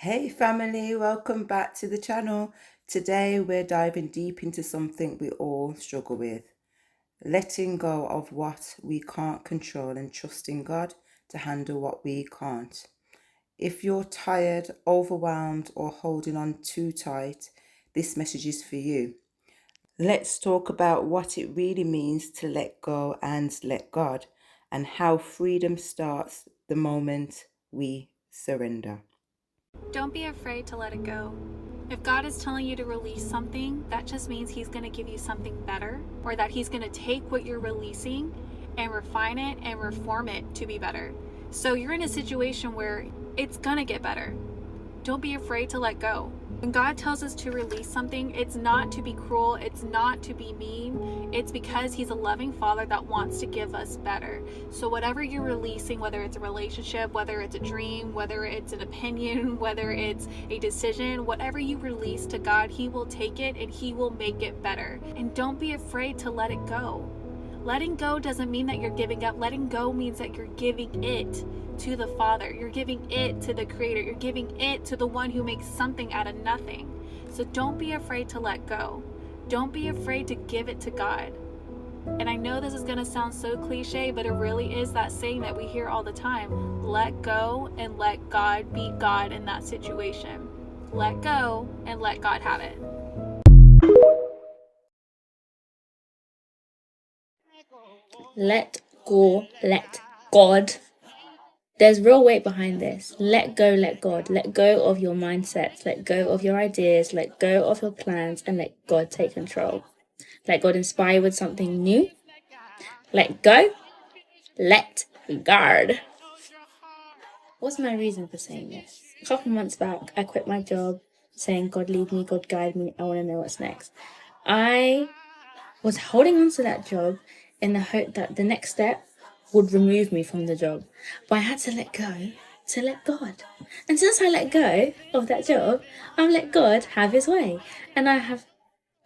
Hey family, welcome back to the channel. Today we're diving deep into something we all struggle with. Letting go of what we can't control and trusting God to handle what we can't. If you're tired, overwhelmed or holding on too tight, this message is for you. Let's talk about what it really means to let go and let God, and how freedom starts the moment we surrender. Don't be afraid to let it go. If God is telling you to release something, that just means He's going to give you something better, or that He's going to take what you're releasing and refine it and reform it to be better. So you're in a situation where it's going to get better. Don't be afraid to let go. When God tells us to release something, it's not to be cruel, it's not to be mean, it's because He's a loving Father that wants to give us better. So whatever you're releasing, whether it's a relationship, whether it's a dream, whether it's an opinion, whether it's a decision, whatever you release to God, He will take it and He will make it better. And don't be afraid to let it go. Letting go doesn't mean that you're giving up. Letting go means that you're giving it to the Father. You're giving it to the Creator. You're giving it to the one who makes something out of nothing. So don't be afraid to let go. Don't be afraid to give it to God. And I know this is going to sound so cliche, but it really is that saying that we hear all the time. Let go and let God be God in that situation. Let go and let God have it. Let go, let God. There's real weight behind this. Let go, let God. Let go of your mindsets. Let go of your ideas. Let go of your plans and let God take control. Let God inspire you with something new. Let go. Let God. What's my reason for saying this? A couple months back, I quit my job saying, God lead me, God guide me. I want to know what's next. I was holding on to that job in the hope that the next step would remove me from the job. But I had to let go to let God. And since I let go of that job, I've let God have His way. And I have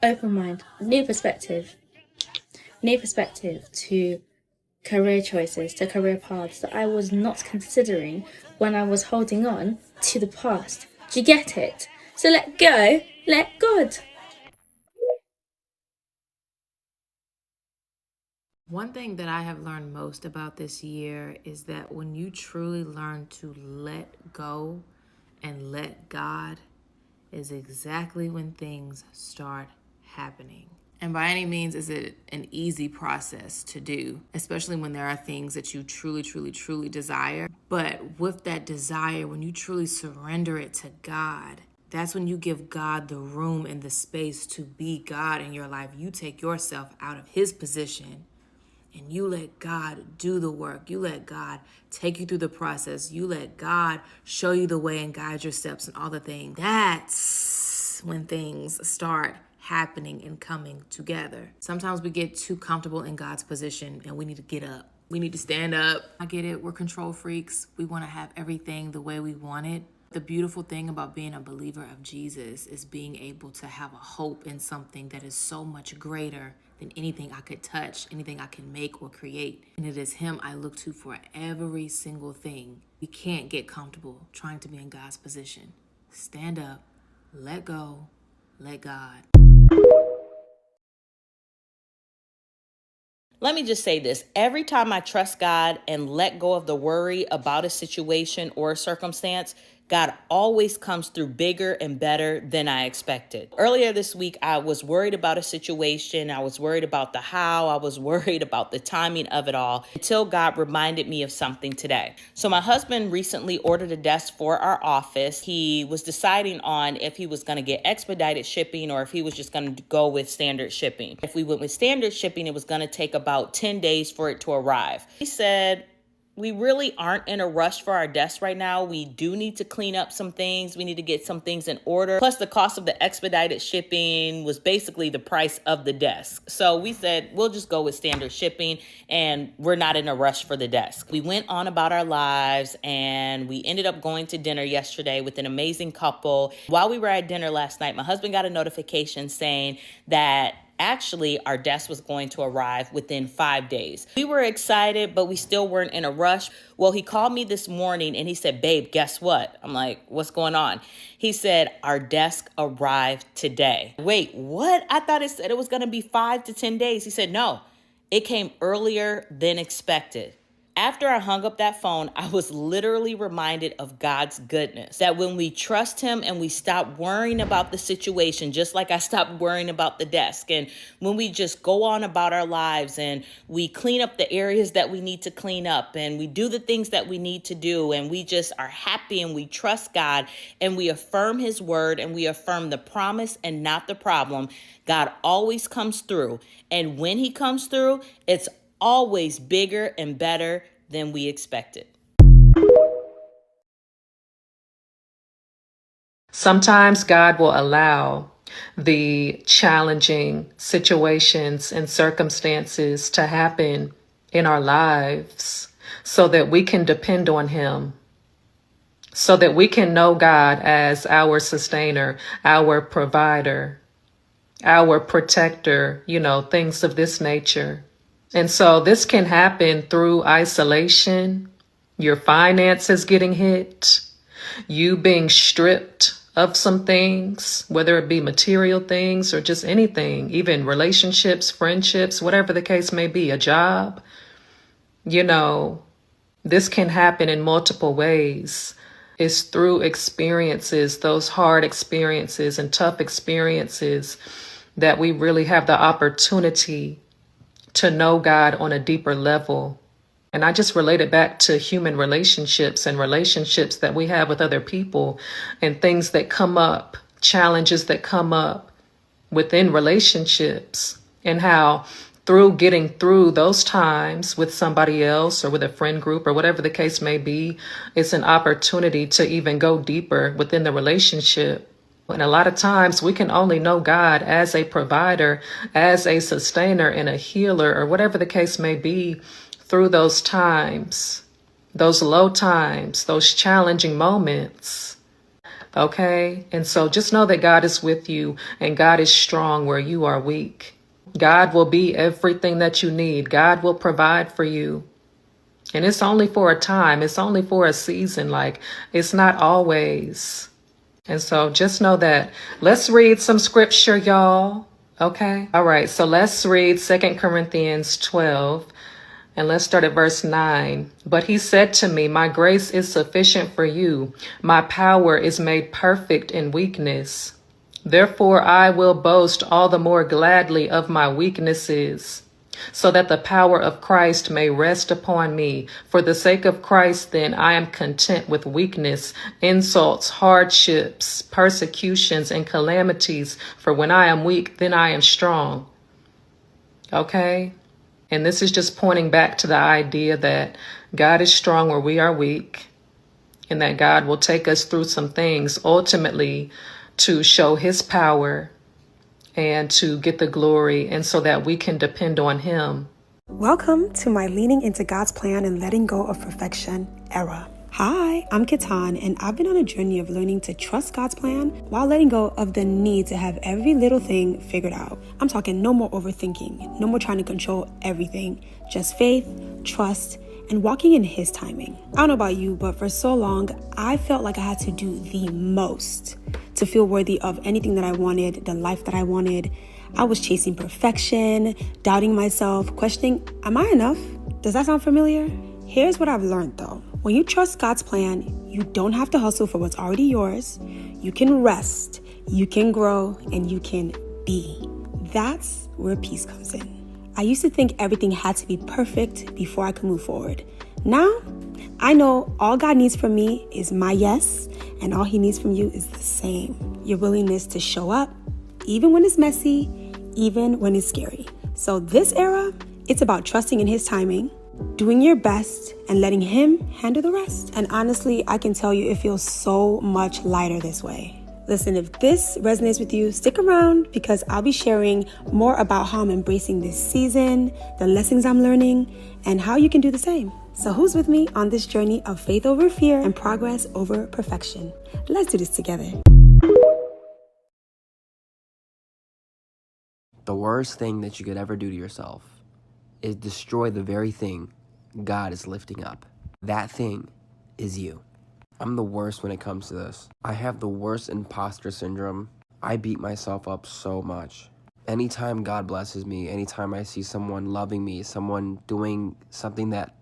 open mind, new perspective to career choices, to career paths that I was not considering when I was holding on to the past. Do you get it? So let go, let God. One thing that I have learned most about this year is that when you truly learn to let go and let God is exactly when things start happening. And by any means is it an easy process to do, especially when there are things that you truly desire. But with that desire, when you truly surrender it to God, that's when you give God the room and the space to be God in your life. You take yourself out of His position and you let God do the work. You let God take you through the process. You let God show you the way and guide your steps and all the things. That's when things start happening and coming together. Sometimes we get too comfortable in God's position and we need to get up. We need to stand up. I get it. We're control freaks. We want to have everything the way we want it. The beautiful thing about being a believer of Jesus is being able to have a hope in something that is so much greater than anything I could touch, anything I can make or create. And it is Him I look to for every single thing. We can't get comfortable trying to be in God's position. Stand up, let go, let God. Let me just say this. Every time I trust God and let go of the worry about a situation or a circumstance, God always comes through bigger and better than I expected. Earlier this week, I was worried about a situation. I was worried about the how. I was worried about the timing of it all until God reminded me of something today. So my husband recently ordered a desk for our office. He was deciding on if he was going to get expedited shipping or if he was just going to go with standard shipping. If we went with standard shipping, it was going to take about 10 days for it to arrive. He said, we really aren't in a rush for our desk right now. We do need to clean up some things. We need to get some things in order. Plus, the cost of the expedited shipping was basically the price of the desk. So we said, we'll just go with standard shipping and we're not in a rush for the desk. We went on about our lives and we ended up going to dinner yesterday with an amazing couple. While we were at dinner last night, my husband got a notification saying that actually our desk was going to arrive within 5 days. We were excited, but we still weren't in a rush. Well, he called me this morning and he said, babe, guess what? I'm like, what's going on? He said, our desk arrived today. Wait, what? I thought it said it was going to be 5 to 10 days. He said, no, it came earlier than expected. After I hung up that phone, I was literally reminded of God's goodness. That when we trust him and we stop worrying about the situation, just like I stopped worrying about the desk, and when we just go on about our lives and we clean up the areas that we need to clean up and we do the things that we need to do and we just are happy and we trust God and we affirm his word and we affirm the promise and not the problem, God always comes through. And when he comes through, it's always bigger and better than we expected. Sometimes God will allow the challenging situations and circumstances to happen in our lives so that we can depend on him, so that we can know God as our sustainer, our provider, our protector, things of this nature. And so this can happen through isolation, your finances getting hit, you being stripped of some things, whether it be material things or just anything, even relationships, friendships, whatever the case may be, a job. This can happen in multiple ways. It's through experiences, those hard experiences and tough experiences, that we really have the opportunity to know God on a deeper level. And I just relate it back to human relationships and relationships that we have with other people and things that come up, challenges that come up within relationships, and how through getting through those times with somebody else or with a friend group or whatever the case may be, it's an opportunity to even go deeper within the relationship. And a lot of times we can only know God as a provider, as a sustainer and a healer, or whatever the case may be, through those times, those low times, those challenging moments. Okay? And so just know that God is with you and God is strong where you are weak. God will be everything that you need. God will provide for you. And it's only for a time. It's only for a season. It's not always. And so just know that. Let's read some scripture, y'all. Okay. All right. So let's read 2 Corinthians 12 and let's start at verse 9. But he said to me, my grace is sufficient for you. My power is made perfect in weakness. Therefore, I will boast all the more gladly of my weaknesses, so that the power of Christ may rest upon me. For the sake of Christ, then, I am content with weakness, insults, hardships, persecutions, and calamities. For when I am weak, then I am strong. Okay? And this is just pointing back to the idea that God is strong where we are weak, and that God will take us through some things ultimately to show his power and to get the glory, and so that we can depend on him. Welcome to my Leaning into God's Plan and Letting Go of Perfection era. Hi, I'm Kitan, and I've been on a journey of learning to trust God's plan while letting go of the need to have every little thing figured out. I'm talking no more overthinking, no more trying to control everything, just faith, trust, and walking in his timing. I don't know about you, but for so long, I felt like I had to do the most to feel worthy of anything that I wanted, the life that I wanted. I was chasing perfection, doubting myself, questioning, am I enough? Does that sound familiar? Here's what I've learned though. When you trust God's plan, you don't have to hustle for what's already yours. You can rest, you can grow, and you can be. That's where peace comes in. I used to think everything had to be perfect before I could move forward. Now, I know all God needs from me is my yes, and all he needs from you is the same. Your willingness to show up, even when it's messy, even when it's scary. So this era, it's about trusting in his timing, doing your best, and letting him handle the rest. And honestly, I can tell you it feels so much lighter this way. Listen, if this resonates with you, stick around because I'll be sharing more about how I'm embracing this season, the lessons I'm learning, and how you can do the same. So who's with me on this journey of faith over fear and progress over perfection? Let's do this together. The worst thing that you could ever do to yourself is destroy the very thing God is lifting up. That thing is you. I'm the worst when it comes to this. I have the worst imposter syndrome. I beat myself up so much. Anytime God blesses me, anytime I see someone loving me, someone doing something that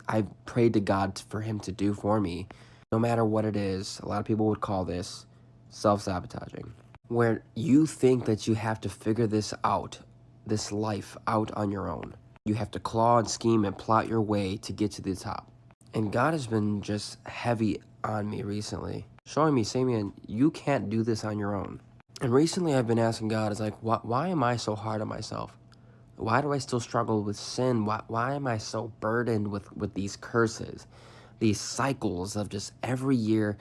I prayed to God for him to do for me, no matter what it is, a lot of people would call this self-sabotaging, where you think that you have to figure this out, this life out on your own. You have to claw and scheme and plot your way to get to the top. And God has been just heavy on me recently, showing me, Samian, you can't do this on your own. And recently I've been asking God, it's like, why am I so hard on myself? Why do I still struggle with sin? Why am I so burdened with these curses, these cycles of just every year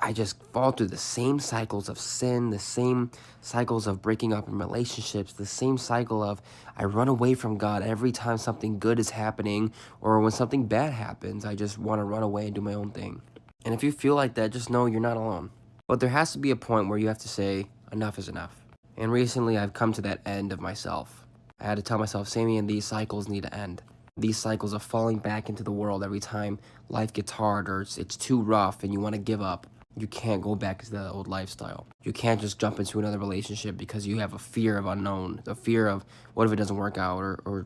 I just fall through the same cycles of sin, the same cycles of breaking up in relationships, the same cycle of I run away from God every time something good is happening, or when something bad happens, I just want to run away and do my own thing. And if you feel like that, just know you're not alone. But there has to be a point where you have to say, enough is enough. And recently I've come to that end of myself. I had to tell myself, Samian, these cycles need to end. These cycles of falling back into the world every time life gets hard or it's too rough and you want to give up. You can't go back to that old lifestyle. You can't just jump into another relationship because you have a fear of unknown, the fear of what if it doesn't work out, or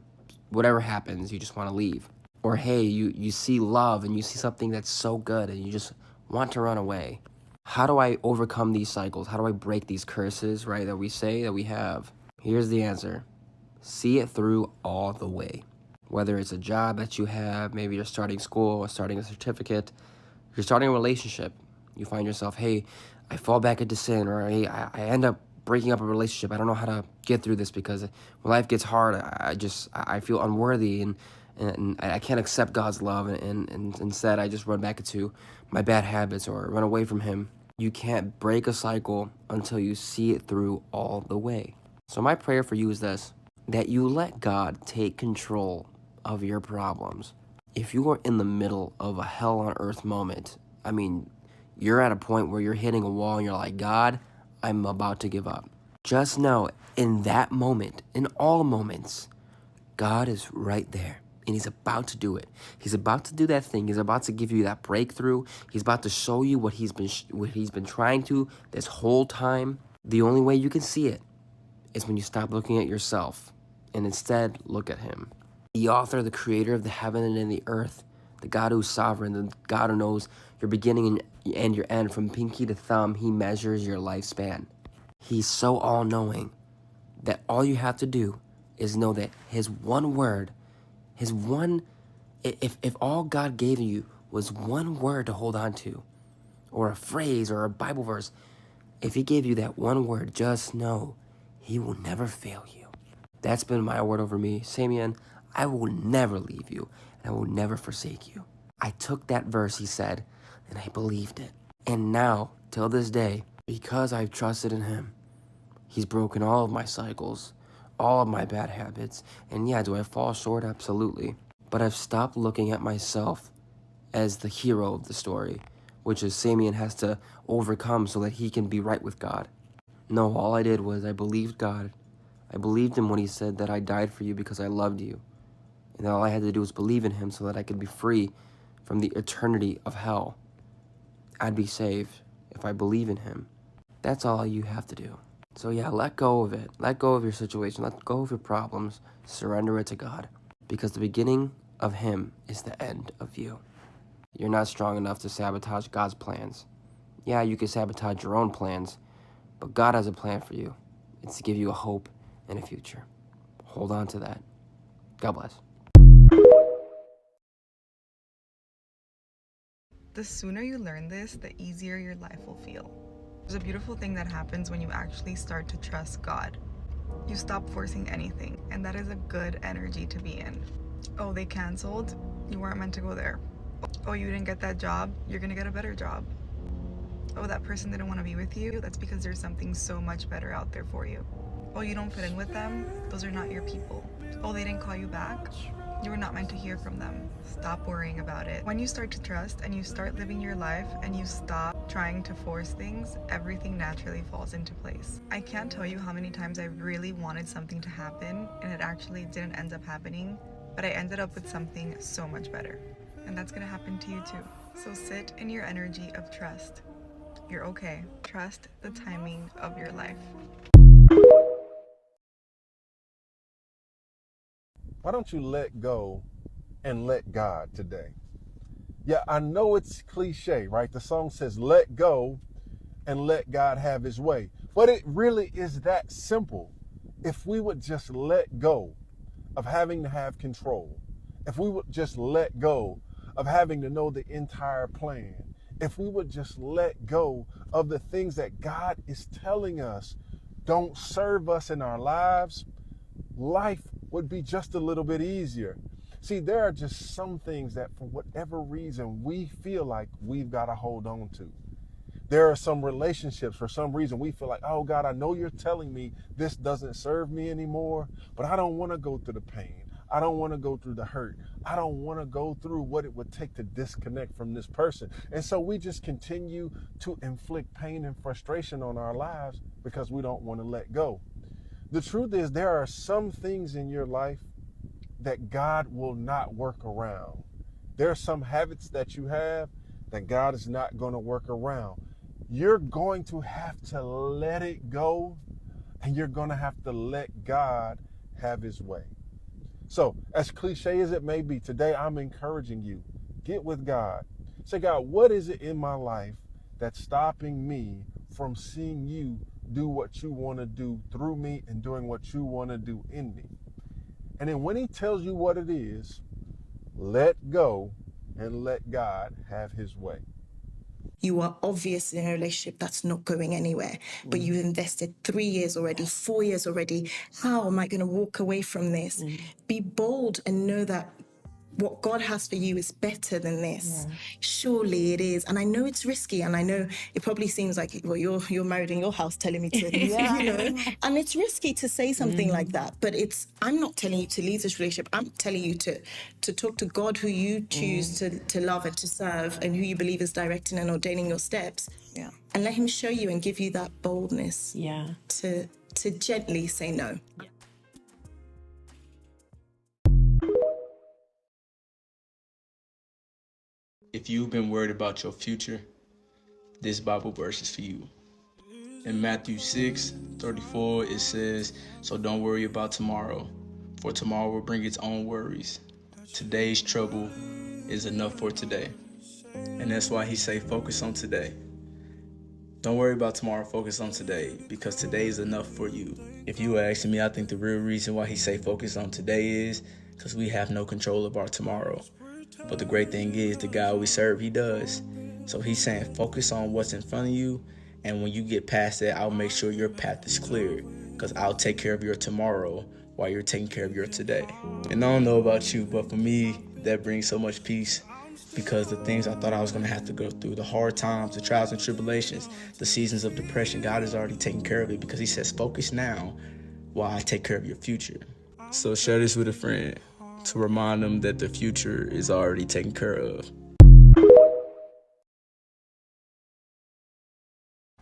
whatever happens, you just want to leave. Or hey, you see love and you see something that's so good and you just want to run away. How do I overcome these cycles? How do I break these curses, right, that we say that we have? Here's the answer. See it through all the way. Whether it's a job that you have, maybe you're starting school or starting a certificate, you're starting a relationship. You find yourself, hey, I fall back into sin, or hey, I end up breaking up a relationship. I don't know how to get through this because when life gets hard, I feel unworthy and I can't accept God's love, and instead I just run back into my bad habits or run away from him. You can't break a cycle until you see it through all the way. So my prayer for you is this, that you let God take control of your problems. If you are in the middle of a hell on earth moment, I mean, you're at a point where you're hitting a wall and you're like, God, I'm about to give up. Just know, in that moment, in all moments, God is right there. And he's about to do it. He's about to do that thing. He's about to give you that breakthrough. He's about to show you what he's been trying to this whole time. The only way you can see it is when you stop looking at yourself and instead look at him. The author, the creator of the heaven and the earth, the God who's sovereign, the God who knows your beginning and your end. From pinky to thumb, he measures your lifespan. He's so all-knowing that all you have to do is know that his one word, if all God gave you was one word to hold on to, or a phrase or a Bible verse, if he gave you that one word, just know he will never fail you. That's been my word over me. Samian, I will never leave you, and I will never forsake you. I took that verse he said, and I believed it. And now, till this day, because I've trusted in him, he's broken all of my cycles, all of my bad habits. And yeah, do I fall short? Absolutely. But I've stopped looking at myself as the hero of the story, which is Samian has to overcome so that he can be right with God. No, all I did was I believed God. I believed him when he said that I died for you because I loved you. And all I had to do was believe in him so that I could be free from the eternity of hell. I'd be saved if I believe in him. That's all you have to do. So yeah, let go of it. Let go of your situation. Let go of your problems. Surrender it to God. Because the beginning of him is the end of you. You're not strong enough to sabotage God's plans. Yeah, you can sabotage your own plans, but God has a plan for you. It's to give you a hope and a future. Hold on to that. God bless. The sooner you learn this, the easier your life will feel. There's a beautiful thing that happens when you actually start to trust God. You stop forcing anything, and that is a good energy to be in. Oh, they canceled? You weren't meant to go there. Oh, you didn't get that job? You're gonna get a better job. Oh, that person didn't want to be with you? That's because there's something so much better out there for you. Oh, you don't fit in with them? Those are not your people. Oh, they didn't call you back? You were not meant to hear from them. Stop worrying about it. When you start to trust and you start living your life and you stop trying to force things, everything naturally falls into place. I can't tell you how many times I really wanted something to happen and it actually didn't end up happening, but I ended up with something so much better. And that's gonna happen to you too. So sit in your energy of trust. You're okay. Trust the timing of your life. Why don't you let go and let God today? Yeah, I know it's cliche, right? The song says, let go and let God have his way. But it really is that simple. If we would just let go of having to have control, if we would just let go of having to know the entire plan, if we would just let go of the things that God is telling us don't serve us in our lives, life would be just a little bit easier. See, there are just some things that for whatever reason we feel like we've got to hold on to. There are some relationships for some reason we feel like, oh God, I know you're telling me this doesn't serve me anymore, but I don't want to go through the pain. I don't want to go through the hurt. I don't want to go through what it would take to disconnect from this person. And so we just continue to inflict pain and frustration on our lives because we don't want to let go. The truth is, there are some things in your life that God will not work around. There are some habits that you have that God is not going to work around. You're going to have to let it go, and you're going to have to let God have his way. So, as cliche as it may be, today I'm encouraging you, get with God. Say, God, what is it in my life that's stopping me from seeing you do what you want to do through me and doing what you want to do in me? And then when he tells you what it is, let go and let God have his way. You are obviously in a relationship that's not going anywhere, but you've invested 3 years already, 4 years already. How am I going to walk away from this? Be bold and know that what God has for you is better than this. Surely it is. And I know it's risky, and I know it probably seems like, well, you're married in your house telling me to, you know, and it's risky to say something like that. But I'm not telling you to leave this relationship. I'm telling you to talk to God, who you choose to love and to serve, and who you believe is directing and ordaining your steps. Yeah. And let him show you and give you that boldness. Yeah. To gently say no. If you've been worried about your future, this Bible verse is for you. In Matthew 6:34, it says, "So don't worry about tomorrow, for tomorrow will bring its own worries. Today's trouble is enough for today." And that's why he say focus on today. Don't worry about tomorrow, focus on today, because today is enough for you. If you were asking me, I think the real reason why he say focus on today is because we have no control of our tomorrow. But the great thing is, the God we serve, he does. So he's saying focus on what's in front of you, and when you get past that, I'll make sure your path is clear, because I'll take care of your tomorrow while you're taking care of your today. And I don't know about you, but for me, that brings so much peace, because the things I thought I was going to have to go through, the hard times, the trials and tribulations, the seasons of depression, God has already taken care of it, because he says focus now while I take care of your future. So share this with a friend to remind them that the future is already taken care of.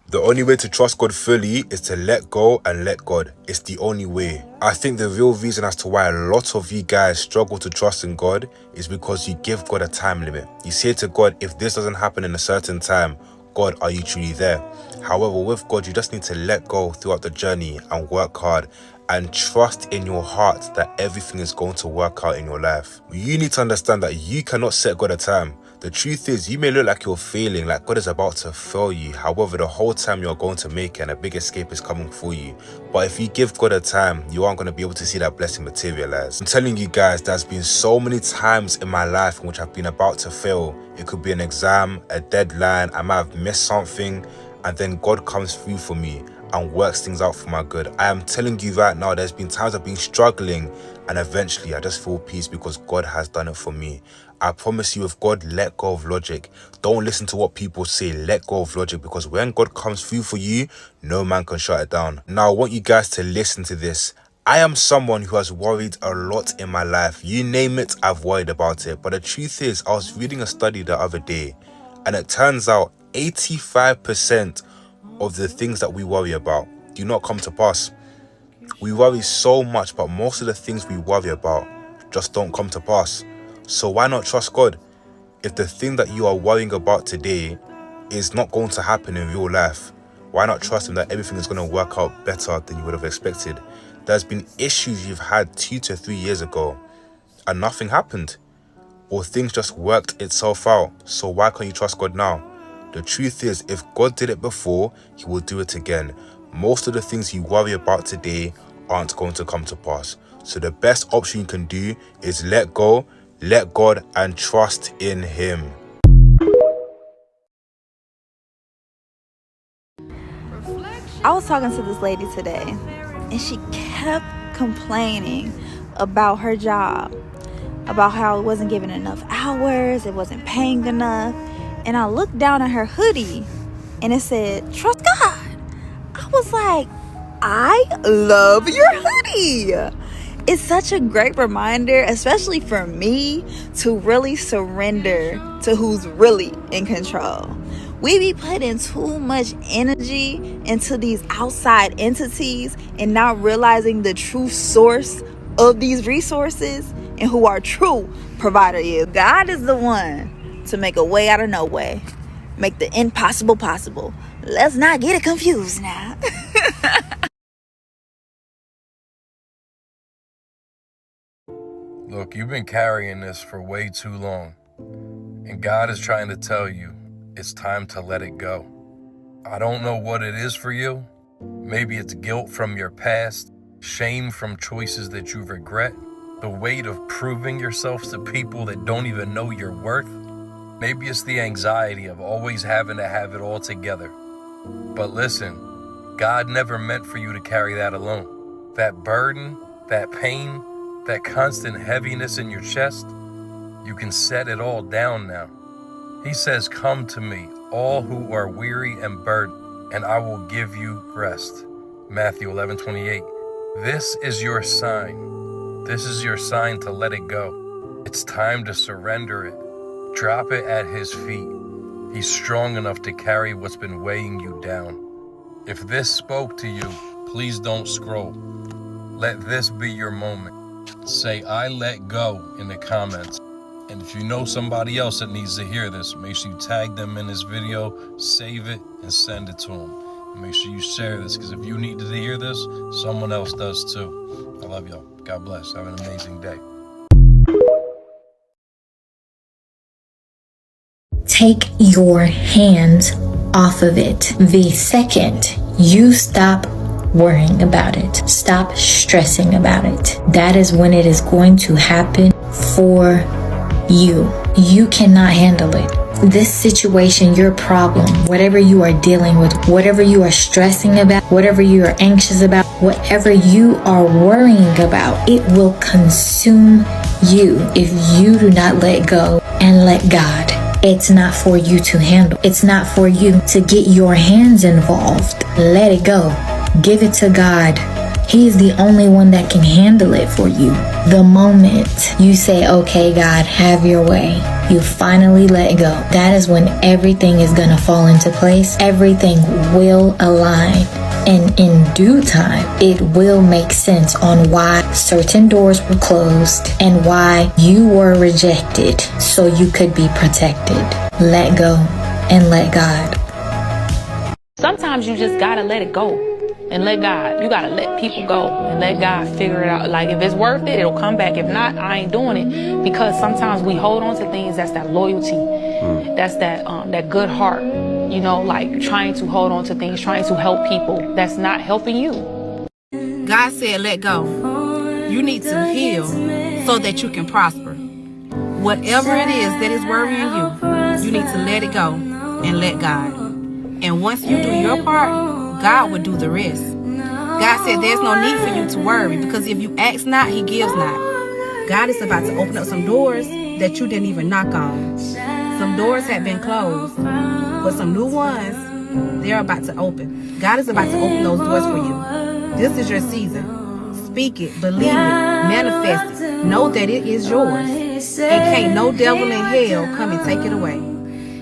The only way to trust God fully is to let go and let God. It's the only way. I think the real reason as to why a lot of you guys struggle to trust in God is because you give God a time limit. You say to God, if this doesn't happen in a certain time, God, are you truly there? However, with God, you just need to let go throughout the journey and work hard and trust in your heart that everything is going to work out in your life. You need to understand that you cannot set God a time. The truth is, you may look like you're failing, like God is about to fail you. However, the whole time you're going to make it and a big escape is coming for you. But if you give God a time, you aren't going to be able to see that blessing materialize. I'm telling you guys, there's been so many times in my life in which I've been about to fail. It could be an exam, a deadline, I might have missed something, and then God comes through for me and works things out for my good. I am telling you right now, there's been times I've been struggling, and eventually I just feel peace because God has done it for me. I promise you, with God, let go of logic. Don't listen to what people say. Let go of logic, because when God comes through for you, no man can shut it down. Now, I want you guys to listen to this I am someone who has worried a lot in my life. You name it, I've worried about it. But the truth is, I was reading a study the other day, and it turns out 85% of the things that we worry about do not come to pass. We worry so much, but most of the things we worry about just don't come to pass. So why not trust God? If the thing that you are worrying about today is not going to happen in real life, why not trust Him that everything is going to work out better than you would have expected? There's been issues you've had 2 to 3 years ago and nothing happened, or things just worked itself out. So why can't you trust God now? The truth is, if God did it before, He will do it again. Most of the things you worry about today aren't going to come to pass. So the best option you can do is let go, let God, and trust in Him. I was talking to this lady today, and she kept complaining about her job, about how it wasn't giving enough hours, it wasn't paying enough. And I looked down at her hoodie, and it said, "Trust God." I was like, I love your hoodie. It's such a great reminder, especially for me, to really surrender to who's really in control. We be putting too much energy into these outside entities and not realizing the true source of these resources and who our true provider is. God is the one to make a way out of no way, make the impossible possible. Let's not get it confused now. Look, you've been carrying this for way too long, and God is trying to tell you it's time to let it go. I don't know what it is for you. Maybe it's guilt from your past, shame from choices that you regret, the weight of proving yourself to people that don't even know your worth. Maybe it's the anxiety of always having to have it all together. But listen, God never meant for you to carry that alone. That burden, that pain, that constant heaviness in your chest, you can set it all down now. He says, "Come to me, all who are weary and burdened, and I will give you rest." Matthew 11:28. This is your sign. This is your sign to let it go. It's time to surrender it. Drop it at His feet. He's strong enough to carry what's been weighing you down. If this spoke to you, please don't scroll. Let this be your moment. Say, "I let go" in the comments. And if you know somebody else that needs to hear this, make sure you tag them in this video, save it, and send it to them. And make sure you share this, because if you needed to hear this, someone else does too. I love y'all. God bless. Have an amazing day. Take your hands off of it. The second you stop worrying about it, stop stressing about it, that is when it is going to happen for you. You cannot handle it. This situation, your problem, whatever you are dealing with, whatever you are stressing about, whatever you are anxious about, whatever you are worrying about, it will consume you if you do not let go and let God. It's not for you to handle. It's not for you to get your hands involved. Let it go. Give it to God. He's the only one that can handle it for you. The moment you say, "Okay, God, have your way," you finally let go. That is when everything is going to fall into place. Everything will align. And in due time, it will make sense on why certain doors were closed and why you were rejected so you could be protected. Let go and let God. Sometimes you just gotta let it go and let God. You gotta let people go and let God figure it out. Like, if it's worth it, it'll come back. If not, I ain't doing it. Because sometimes we hold on to things. That's that loyalty. That's that good heart. You know, like trying to hold on to things, trying to help people. That's not helping you. God said, let go. You need to heal so that you can prosper. Whatever it is that is worrying you, you need to let it go and let God. And once you do your part, God will do the rest. God said there's no need for you to worry, because if you ask not, He gives not. God is about to open up some doors that you didn't even knock on. Some doors have been closed, but some new ones, they're about to open. God is about to open those doors for you. This is your season. Speak it, believe it, manifest it. Know that it is yours. And can't no devil in hell come and take it away.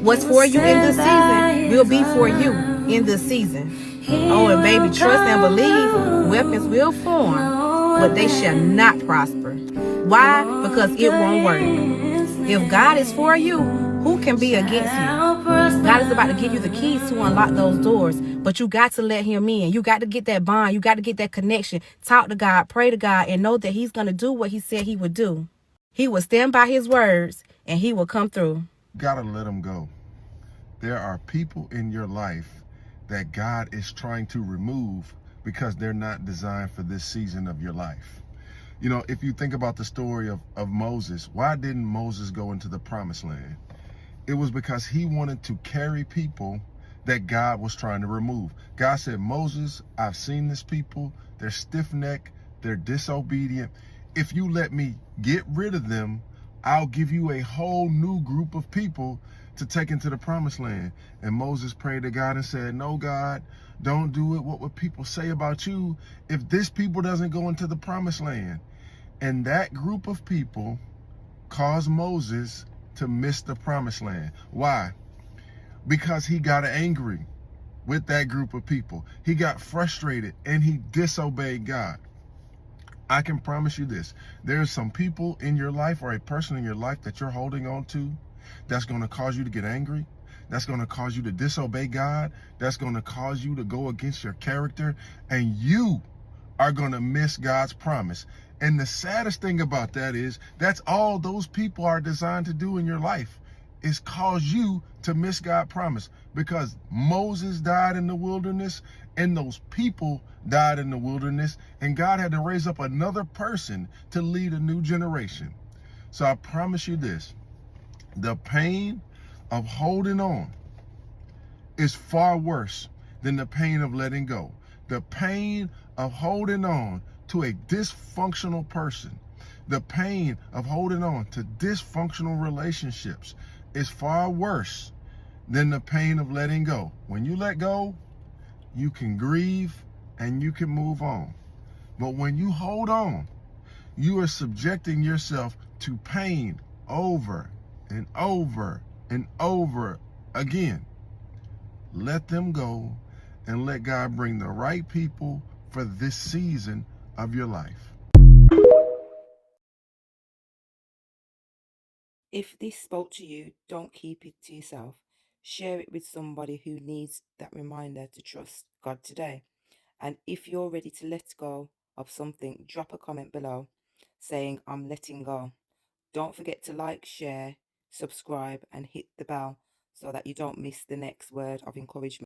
What's for you in this season will be for you in this season. Oh, and baby, trust and believe. Weapons will form, but they shall not prosper. Why? Because it won't work. If God is for you, who can be against you? God is about to give you the keys to unlock those doors, but you got to let him in. You got to get that bond. You got to get that connection. Talk to God, pray to God, and know that he's going to do what he said he would do. He will stand by his words, and he will come through. Gotta let them go. There are people in your life that God is trying to remove because they're not designed for this season of your life. You know, if you think about the story of Moses, why didn't Moses go into the promised land? It was because he wanted to carry people that God was trying to remove. God said, Moses, I've seen this people. They're stiff-necked. They're disobedient. If you let me get rid of them, I'll give you a whole new group of people to take into the promised land. And Moses prayed to God and said, no, God, don't do it. What would people say about you if this people doesn't go into the promised land? And that group of people caused Moses to miss the promised land. Why? Because he got angry with that group of people. He got frustrated and he disobeyed God. I can promise you this. There's some people in your life or a person in your life that you're holding on to that's going to cause you to get angry. That's going to cause you to disobey God. That's going to cause you to go against your character. And you are going to miss God's promise. And the saddest thing about that is that's all those people are designed to do in your life is cause you to miss God's promise. Because Moses died in the wilderness and those people died in the wilderness, and God had to raise up another person to lead a new generation. So I promise you this, the pain of holding on is far worse than the pain of letting go. The pain of holding on to a dysfunctional person, the pain of holding on to dysfunctional relationships is far worse than the pain of letting go. When you let go, you can grieve and you can move on. But when you hold on, you are subjecting yourself to pain over and over and over again. Let them go and let God bring the right people for this season of your life. If this spoke to you, don't keep it to yourself. Share it with somebody who needs that reminder to trust God today. And if you're ready to let go of something, drop a comment below saying, I'm letting go. Don't forget to like, share, subscribe, and hit the bell so that you don't miss the next word of encouragement.